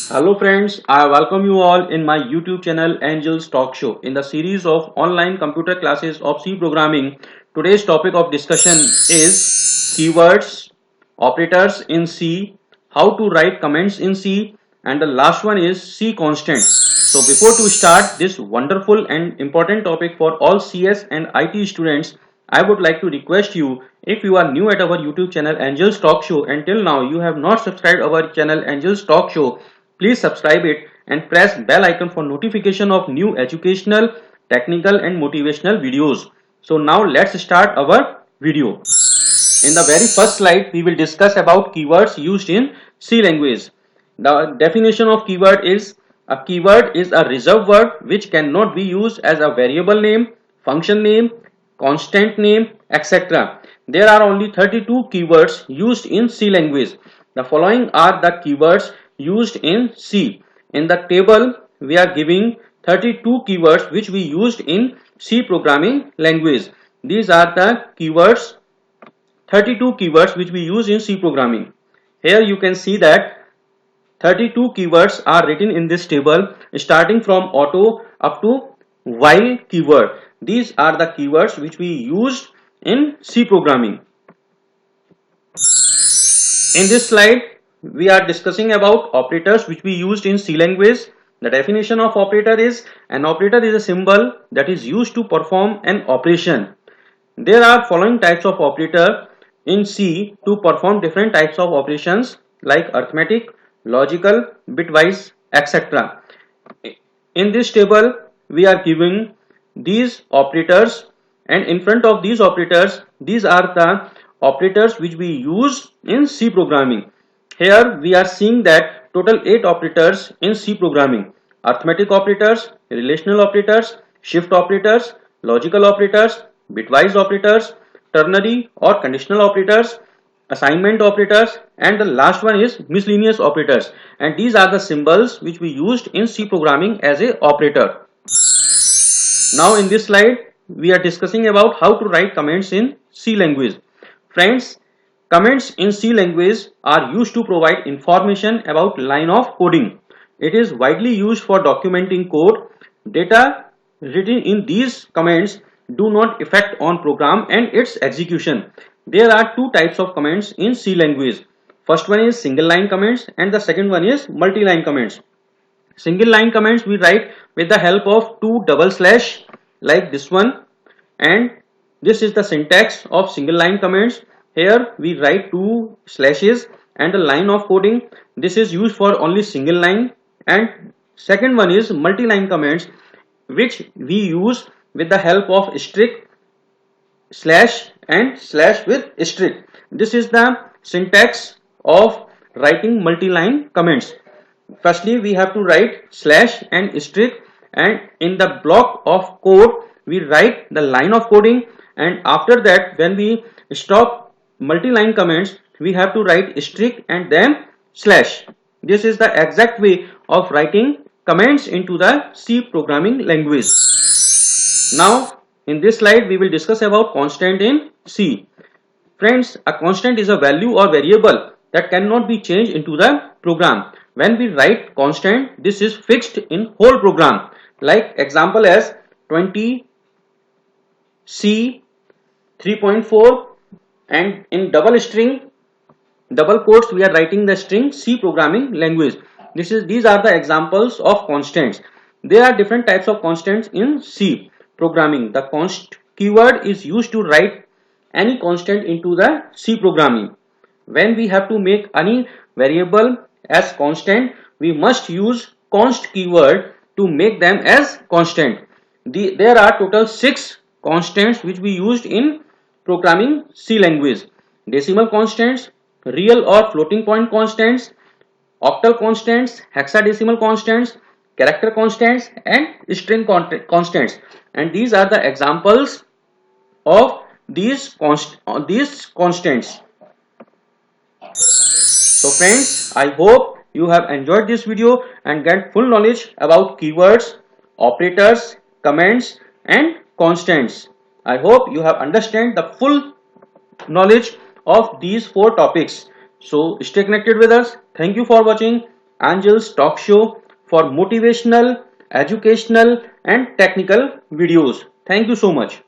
Hello friends, I welcome you all in my YouTube channel Angels Talk Show. In the series of online computer classes of C programming, today's topic of discussion is keywords, operators in C, how to write comments in C, and the last one is C constant. So before to start this wonderful and important topic for all CS and IT students, I would like to request you, if you are new at our YouTube channel Angels Talk Show and till now you have not subscribed our channel Angels Talk Show, please subscribe it and press bell icon for notification of new educational, technical and motivational videos. So now let's start our video. In the very first slide, we will discuss about keywords used in C language. The definition of keyword is: a keyword is a reserved word which cannot be used as a variable name, function name, constant name, etc. There are only 32 keywords used in C language. The following are the keywords used in C. In the table, we are giving 32 keywords which we used in C programming language. These are the keywords, 32 keywords which we use in C programming. Here you can see that 32 keywords are written in this table, starting from auto up to while keyword. These are the keywords which we used in C programming. In this slide, we are discussing about operators which we used in C language. The definition of operator is: an operator is a symbol that is used to perform an operation. There are following types of operator in C to perform different types of operations like arithmetic, logical, bitwise, etc. In this table, we are giving these operators, and in front of these operators, these are the operators which we use in C programming. Here we are seeing that total 8 operators in C programming: arithmetic operators, relational operators, shift operators, logical operators, bitwise operators, ternary or conditional operators, assignment operators, and the last one is miscellaneous operators. And these are the symbols which we used in C programming as a operator. Now in this slide, we are discussing about how to write comments in C language. Friends, comments in C language are used to provide information about line of coding. It is widely used for documenting code. Data written in these comments do not affect on program and its execution. There are two types of comments in C language. First one is single line comments and the second one is multi-line comments. Single line comments we write with the help of two double slash like this one, and this is the syntax of single line comments. Here we write two slashes and the line of coding. This is used for only single line. And second one is multi-line comments, which we use with the help of strict, slash and slash with strict. This is the syntax of writing multi-line comments. Firstly, we have to write slash and strict, and in the block of code we write the line of coding, and after that when we stop multi-line comments we have to write strict and then slash. This is the exact way of writing comments into the C programming language. Now in this slide we will discuss about constant in C. Friends, a constant is a value or variable that cannot be changed into the program. When we write constant, this is fixed in whole program. Like example as 20 C 3.4, and in double string, double quotes, we are writing the string C programming language. These are the examples of constants. There are different types of constants in C programming. The const keyword is used to write any constant into the C programming. When we have to make any variable as constant, we must use const keyword to make them as constant. There are total 6 constants which we used in programming C language: decimal constants, real or floating point constants, octal constants, hexadecimal constants, character constants, and string constants. And these are the examples of these constants. So friends, I hope you have enjoyed this video and get full knowledge about keywords, operators, comments and constants. I hope you have understand the full knowledge of these 4 topics. So stay connected with us. Thank you for watching. Angel's Talk Show for motivational, educational, and technical videos. Thank you so much.